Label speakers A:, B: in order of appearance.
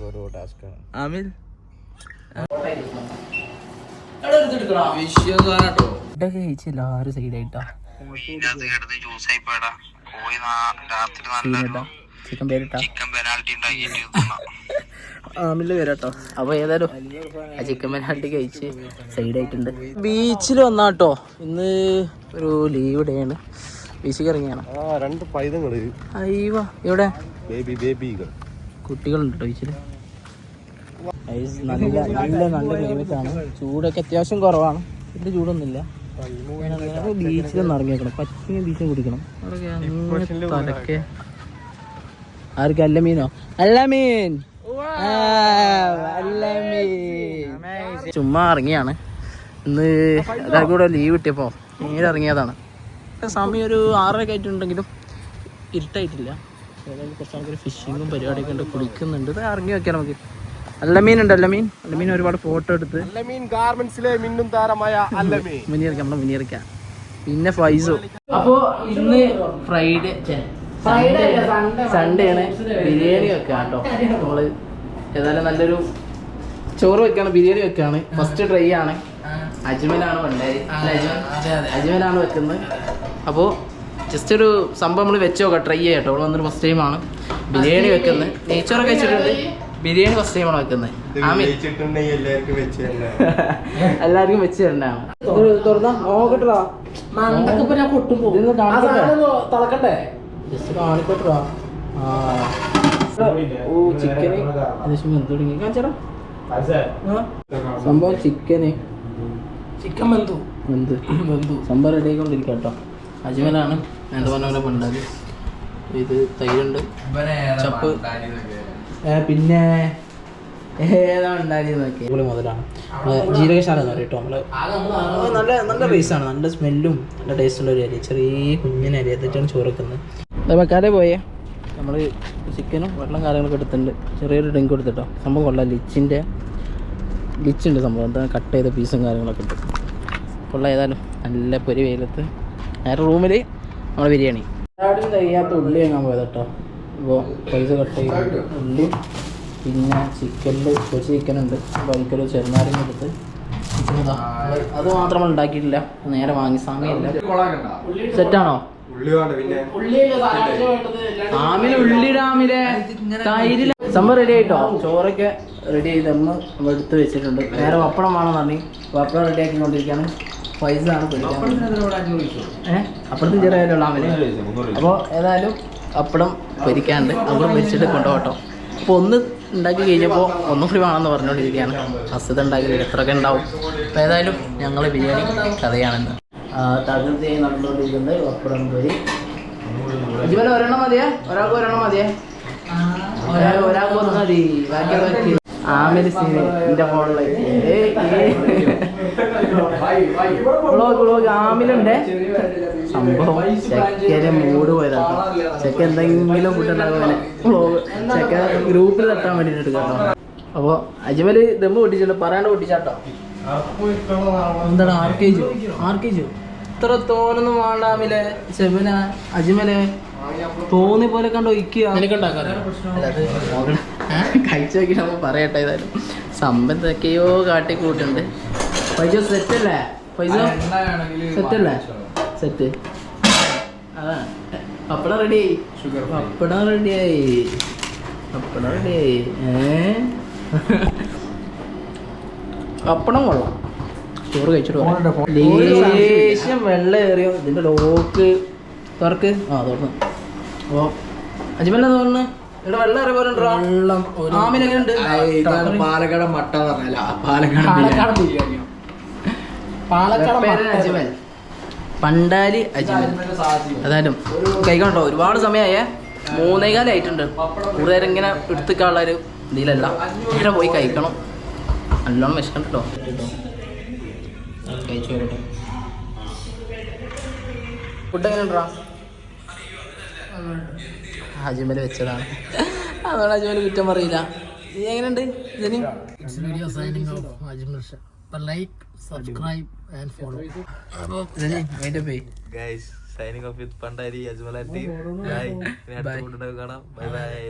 A: ഓരോ ടാസ്ക്കാണ്.
B: ആമിൽ എല്ലാരും സൈഡായിട്ടാ. ചിക്കൻ പേരിട്ടാ ആമില് വരാട്ടോ. അപ്പൊ ഏതായാലും ആ ചിക്കൻ പെനാൽറ്റി കഴിച്ച് സൈഡായിട്ടുണ്ട്. ബീച്ചിൽ വന്നാട്ടോ. ഇന്ന് ഒരു ലീവ് ഡേ ആണ്. ബീച്ചിൽ ഇറങ്ങിയാണ്.
A: 2 പൈതങ്ങള്.
B: അയ്യോ ഇവിടെ
A: ബേബികൾ
B: കുട്ടികളുണ്ട് കേട്ടോ ബീച്ചിൽ. നല്ല നല്ല നല്ല ക്ലൈമറ്റ് ആണ്. ചൂടൊക്കെ അത്യാവശ്യം കുറവാണ്. വലിയ ചൂടൊന്നുമില്ല. ബീച്ചിലൊന്നും ഇറങ്ങിയേക്കണം. പറ്റിയ ബീച്ചിൽ കുടിക്കണം. തലക്കെ ആർക്ക്? അല്ലമീനോ? അല്ലമീൻ ചുമ്മാ ഇറങ്ങിയാണ്. ഇന്ന് എല്ലാവർക്കും കൂടെ ലീവ് കിട്ടിയപ്പോ നേരെ ഇറങ്ങിയതാണ്. സമയം ഒരു 6:30 ആയിട്ടുണ്ടെങ്കിലും ഇരുട്ടായിട്ടില്ല. ഏതായാലും കുറച്ച് ആൾക്കാർ ഫിഷിങ്ങും പരിപാടിയൊക്കെ ഉണ്ട്, കുളിക്കുന്നുണ്ട്. ഇത് ഇറങ്ങി വെക്കാം നമുക്ക്. അല്ലമീൻ ഉണ്ട്. അല്ലമീൻ ഒരുപാട് ഫോട്ടോ എടുത്ത് മുനിയറിക്കാം. പിന്നെ ഫൈസു. അപ്പോ ഇന്ന് ഫ്രൈഡേ സൺഡേ ആണ്. ബിരിയാണി വെക്കാം കേട്ടോ. നമ്മള് ഏതായാലും നല്ലൊരു ചോറ് വെക്കാണ്, ബിരിയാണി വെക്കാണ്. ഫസ്റ്റ് ട്രൈ ആണ്. അജ്മലാണ് പണ്ടായി. അജ്മലാണ് വെക്കുന്നത്. അപ്പോൾ ജസ്റ്റ് ഒരു സംഭവം നമ്മൾ വെച്ച് നോക്കാം, ട്രൈ ചെയ്യാം കേട്ടോ. അവിടെ വന്നൊരു ഫസ്റ്റ് ടൈമാണ് ബിരിയാണി വെക്കുന്നത്. നെയ്ച്ചോറൊക്കെ വെച്ചിട്ടുണ്ട്, ബിരിയാണി ഫസ്റ്റ് ടൈമാണ് വെക്കുന്നത്. എല്ലാവർക്കും വെച്ച് തരണ്ടാണ്. തുറന്നാ നോക്കട്ടാ, തിളക്കട്ടെ, ജസ്റ്റ് കാണിക്കട്ടാ. ഓ ചിക്കന് ഏകദേശം വെന്ത് തുടങ്ങി. കാണിച്ചാ സംഭവം ചിക്കൻ വെന്തു സംഭവം റെഡി ആയിക്കൊണ്ടിരിക്കുക കേട്ടോ. അജ്മലാണ് നേരത്തെ പറഞ്ഞ പണ്ടാല്. ഇത് തൈരുണ്ട്, ചപ്പ്, പിന്നെ ഏതാ ഉണ്ടായിരുന്നൊക്കെ മുതലാണ്. ജീരകശാല എന്ന് പറയും കേട്ടോ. നമ്മള് നല്ല നല്ല റൈസാണ്, നല്ല സ്മെല്ലും നല്ല ടേസ്റ്റുള്ള ഒരു അരി. ചെറിയ കുഞ്ഞിന് അരി എന്നിട്ടാണ് ചോറ് വെക്കുന്നത്. വെക്കാതെ പോയേ നമ്മൾ ചിക്കനും വെള്ളം കാര്യങ്ങളൊക്കെ എടുത്തിട്ടുണ്ട്. ചെറിയൊരു ഡ്രിങ്ക് കൊടുത്തിട്ടോ. സംഭവം കൊള്ളാം. ലിച്ചുണ്ട് സംഭവം. എന്താ കട്ട് ചെയ്ത പീസും കാര്യങ്ങളൊക്കെ ഉണ്ട്. കൊള്ളാം. ഏതായാലും നല്ല പൊരി വെയിലത്ത് നേരെ റൂമിൽ നമ്മൾ ബിരിയാണി. എല്ലാവരും കഴിയാത്ത ഉള്ളി വാങ്ങാൻ പോയത് കേട്ടോ. ഇപ്പോൾ പൈസ കട്ട് ചെയ്ത് ഉള്ളി, പിന്നെ ചിക്കനിൽ കുറച്ച് ചിക്കനുണ്ട്. അപ്പോൾ അതിക്കൊരു ചെറുനാരങ്ങ എടുത്ത് അത് മാത്രം ഉണ്ടാക്കിയിട്ടില്ല, നേരെ വാങ്ങി. സമയമില്ല. സെറ്റാണോ? തൈരില്ല സംഭവം റെഡി ആയിട്ടോ. ചോറൊക്കെ റെഡി ചെയ്ത് നമ്മൾ എടുത്ത് വെച്ചിട്ടുണ്ട്. നേരെ പപ്പടം വേണമെന്ന് പറഞ്ഞു. പപ്പടം റെഡി ആക്കിക്കൊണ്ടിരിക്കുകയാണ്. പൈസയാണ് അപ്പുറത്തും ചെറിയ ആമില്. അപ്പോൾ ഏതായാലും പപ്പടം പൊരിക്കാണ്ട് നമ്മൾ പൊരിച്ചിട്ട് കൊണ്ടുപോകട്ടോ. അപ്പോൾ ഒന്ന് ഉണ്ടാക്കി കഴിഞ്ഞപ്പോൾ ഒന്നും കൂടി വേണമെന്ന് പറഞ്ഞുകൊണ്ടിരിക്കുകയാണ്. അസുഖം ഉണ്ടാക്കി എത്രയൊക്കെ ഉണ്ടാവും. അപ്പോൾ ഏതായാലും ഞങ്ങൾ ബിരിയാണി കഥയാണെന്ന് തകൃതി നടന്നുകൊണ്ടിരിക്കുന്നത്. പപ്പടം പൊരി ഇതുപോലെ ഒരെണ്ണം മതിയേ? ഒരാൾക്ക് ഒരെണ്ണം മതിയേ? ഒരാൾക്ക് ഒന്ന് മതി. ബാക്കി ആമില് സീന് എൻ്റെ ഫോണിലേക്ക് വ്ളോഗ് ആമിലുണ്ട്. സംഭവം ചെക്കൻ്റെ മൂഡ് പോയതാണ്. ചെക്ക എന്തെങ്കിലും ഫുഡ് ഉണ്ടാകും വ്ളോഗ് ചെക്ക ഗ്രൂപ്പിൽ തട്ടാൻ വേണ്ടിയിട്ട് കേട്ടോ. അപ്പോൾ അജ്മല് ദമ്മ് പൊട്ടിച്ചല്ലോ, പറയാണ്ട് പൊട്ടിച്ചാട്ടോ. എന്താണ് ആർക്കേജു ഇത്ര തോനൊന്നും വേണ്ടാമില്ലേ? ചെബന അജ്മലെ തോന്നി പോലെ കണ്ട് ഒഴിക്കുക. കഴിച്ചു നോക്കി നമ്മൾ പറയട്ടെ. ഏതായാലും സമ്പത്തൊക്കെയോ കാട്ടി കൂട്ടുണ്ട്. പൈസ സെറ്റല്ലേ? പൈസ സെറ്റല്ലേ? സെറ്റ്. അതാ പപ്പടം റെഡിയായി. പപ്പടം റെഡിയായി. പപ്പടം കൊള്ളാം. ചോറ് കഴിച്ചിട്ട് ലേശം വെള്ളം ഏറിയോ. ഇതിന്റെ ലോക്ക് തുറക്ക്. തുറന്നു. അപ്പൊ അജ്മല തോന്നുന്നു ഇവിടെ വെള്ളം ഏറിയ പോലെ വെള്ളം. ആമിലെങ്ങനെയുണ്ട്?
A: പാലക്കാട് മട്ട പറഞ്ഞല്ല, പാലക്കാട് ബിരിയാണിയോ?
B: അജ്മൽ പണ്ടാലി അജ്മൽ. ഏതായാലും കഴിക്കണോ. ഒരുപാട് സമയമായേ, 3:15 ആയിട്ടുണ്ട്. കൂടുതൽ ഇങ്ങനെ എടുത്തുള്ള ഒരു ഇതിലല്ല. ഇങ്ങനെ പോയി കഴിക്കണം. നല്ലോണം വിശക്കണം കേട്ടോ. കഴിച്ചു വരട്ടെ. ഫുഡ് എങ്ങനെ ഉണ്ടാ? അജ്മൽ വെച്ചതാണ്, അതുകൊണ്ട് അജ്മൽ കുറ്റം പറയില്ല. നീ എങ്ങനെയുണ്ട് ഇതിന്? Like, subscribe and follow.
A: Guys signing off with Pandari Ajmal and team. Bye. കാണാം. Bye by.